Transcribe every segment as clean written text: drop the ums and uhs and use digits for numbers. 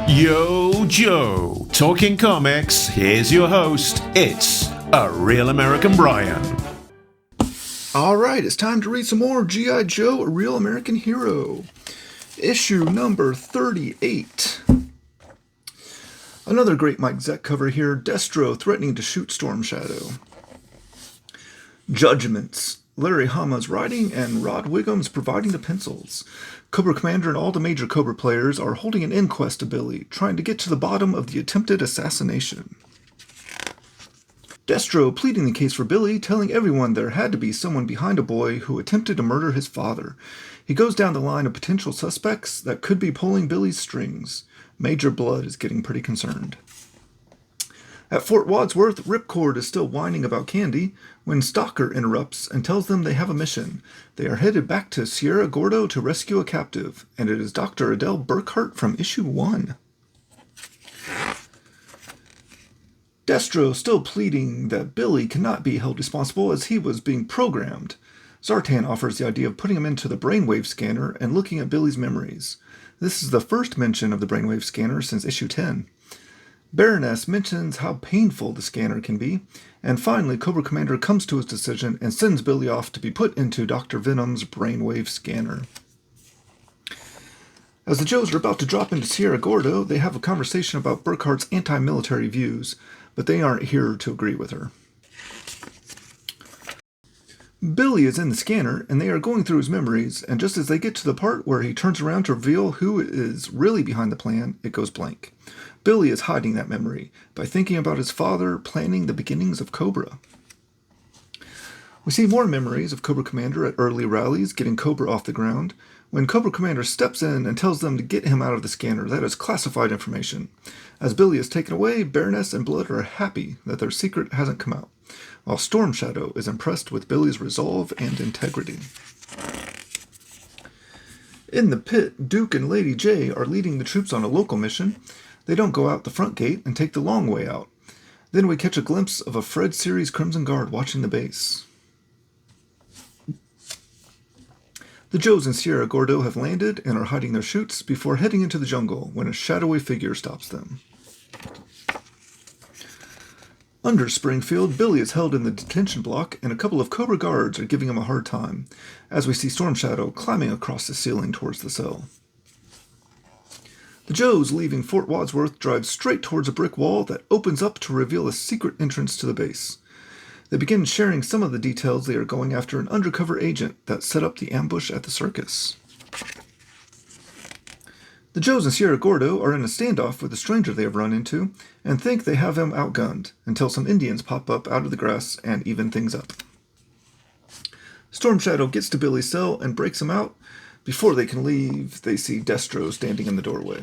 Yo, Joe. Talking comics, here's your host. It's A Real American Brian. Alright, it's time to read some more G.I. Joe, A Real American Hero. Issue number 38. Another great Mike Zeck cover here, Destro threatening to shoot Storm Shadow. Judgments. Larry Hama's writing and Rod Wiggum's providing the pencils. Cobra Commander and all the major Cobra players are holding an inquest to Billy, trying to get to the bottom of the attempted assassination. Destro pleading the case for Billy, telling everyone there had to be someone behind a boy who attempted to murder his father. He goes down the line of potential suspects that could be pulling Billy's strings. Major Blood is getting pretty concerned. At Fort Wadsworth, Ripcord is still whining about Candy when Stalker interrupts and tells them they have a mission. They are headed back to Sierra Gordo to rescue a captive, and it is Dr. Adele Burkhart from issue 1. Destro still pleading that Billy cannot be held responsible as he was being programmed. Zartan offers the idea of putting him into the brainwave scanner and looking at Billy's memories. This is the first mention of the brainwave scanner since issue 10. Baroness mentions how painful the scanner can be, and finally Cobra Commander comes to his decision and sends Billy off to be put into Dr. Venom's brainwave scanner. As the Joes are about to drop into Sierra Gordo, they have a conversation about Burkhart's anti-military views, but they aren't here to agree with her. Billy is in the scanner, and they are going through his memories, and just as they get to the part where he turns around to reveal who is really behind the plan, it goes blank. Billy is hiding that memory by thinking about his father planning the beginnings of Cobra. We see more memories of Cobra Commander at early rallies getting Cobra off the ground. When Cobra Commander steps in and tells them to get him out of the scanner, that is classified information. As Billy is taken away, Baroness and Blood are happy that their secret hasn't come out, while Storm Shadow is impressed with Billy's resolve and integrity. In the pit, Duke and Lady J are leading the troops on a local mission. They don't go out the front gate and take the long way out. Then we catch a glimpse of a Fred series Crimson Guard watching the base. The Joes in Sierra Gordo have landed and are hiding their chutes before heading into the jungle when a shadowy figure stops them. Under Springfield, Billy is held in the detention block and a couple of Cobra guards are giving him a hard time, as we see Storm Shadow climbing across the ceiling towards the cell. The Joes leaving Fort Wadsworth drive straight towards a brick wall that opens up to reveal a secret entrance to the base. They begin sharing some of the details they are going after an undercover agent that set up the ambush at the circus. The Joes in Sierra Gordo are in a standoff with a stranger they have run into and think they have him outgunned until some Indians pop up out of the grass and even things up. Storm Shadow gets to Billy's cell and breaks him out. Before they can leave, they see Destro standing in the doorway.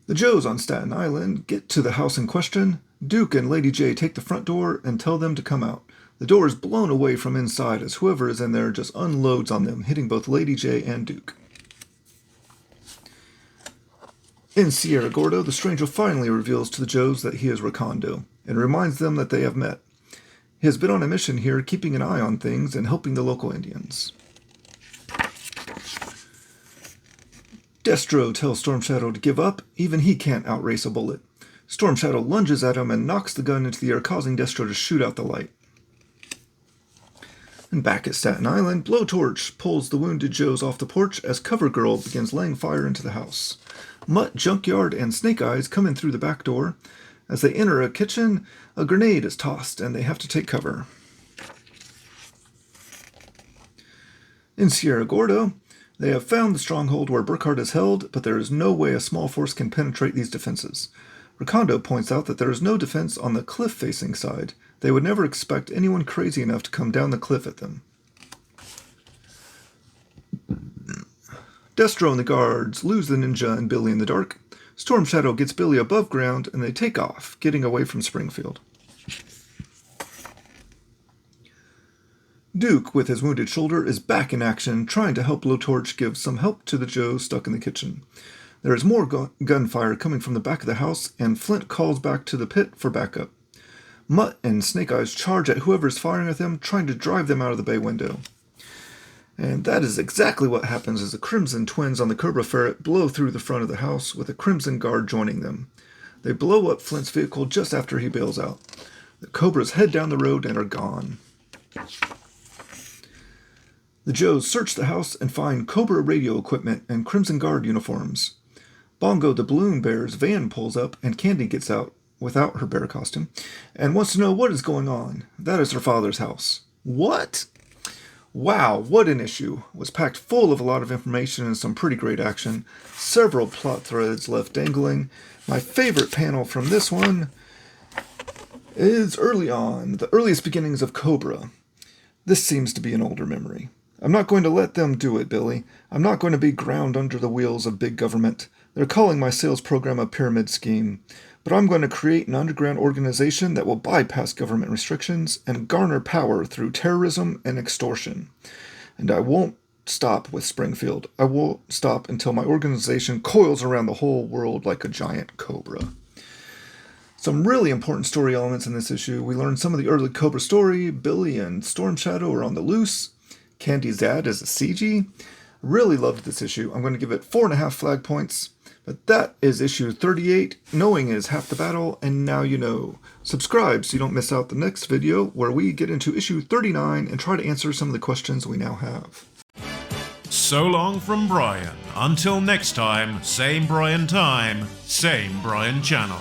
The Joes on Staten Island get to the house in question. Duke and Lady J take the front door and tell them to come out. The door is blown away from inside as whoever is in there just unloads on them, hitting both Lady J and Duke. In Sierra Gordo, the stranger finally reveals to the Joes that he is Recondo and reminds them that they have met. He has been on a mission here, keeping an eye on things and helping the local Indians. Destro tells Storm Shadow to give up, even he can't outrace a bullet. Storm Shadow lunges at him and knocks the gun into the air, causing Destro to shoot out the light. And back at Staten Island, Blowtorch pulls the wounded Joes off the porch as CoverGirl begins laying fire into the house. Mutt, Junkyard, and Snake Eyes come in through the back door. As they enter a kitchen, a grenade is tossed and they have to take cover. In Sierra Gordo, they have found the stronghold where Burkhart is held, but there is no way a small force can penetrate these defenses. Recondo points out that there is no defense on the cliff-facing side. They would never expect anyone crazy enough to come down the cliff at them. Destro and the guards lose the ninja and Billy in the dark. Storm Shadow gets Billy above ground, and they take off, getting away from Springfield. Duke, with his wounded shoulder, is back in action, trying to help Blowtorch give some help to the Joes stuck in the kitchen. There is more gunfire coming from the back of the house, and Flint calls back to the pit for backup. Mutt and Snake Eyes charge at whoever is firing at them, trying to drive them out of the bay window. And that is exactly what happens as the Crimson twins on the Cobra ferret blow through the front of the house with a Crimson guard joining them. They blow up Flint's vehicle just after he bails out. The Cobras head down the road and are gone. The Joes search the house and find Cobra radio equipment and Crimson Guard uniforms. Bongo the Balloon Bear's van pulls up and Candy gets out, without her bear costume, and wants to know what is going on. That is her father's house. What? Wow, what an issue. It was packed full of a lot of information and some pretty great action. Several plot threads left dangling. My favorite panel from this one is early on, the earliest beginnings of Cobra. This seems to be an older memory. I'm not going to let them do it, Billy. I'm not going to be ground under the wheels of big government. They're calling my sales program a pyramid scheme. But I'm going to create an underground organization that will bypass government restrictions and garner power through terrorism and extortion. And I won't stop with Springfield. I won't stop until my organization coils around the whole world like a giant cobra. Some really important story elements in this issue. We learn some of the early Cobra story. Billy and Storm Shadow are on the loose. Candy's dad is a CG. Really loved this issue. I'm going to give it 4.5 flag points. But that is issue 38. Knowing is half the battle, and now you know. Subscribe so you don't miss out the next video where we get into issue 39 and try to answer some of the questions we now have. So long from Brian. Until next time, same Brian time, same Brian channel.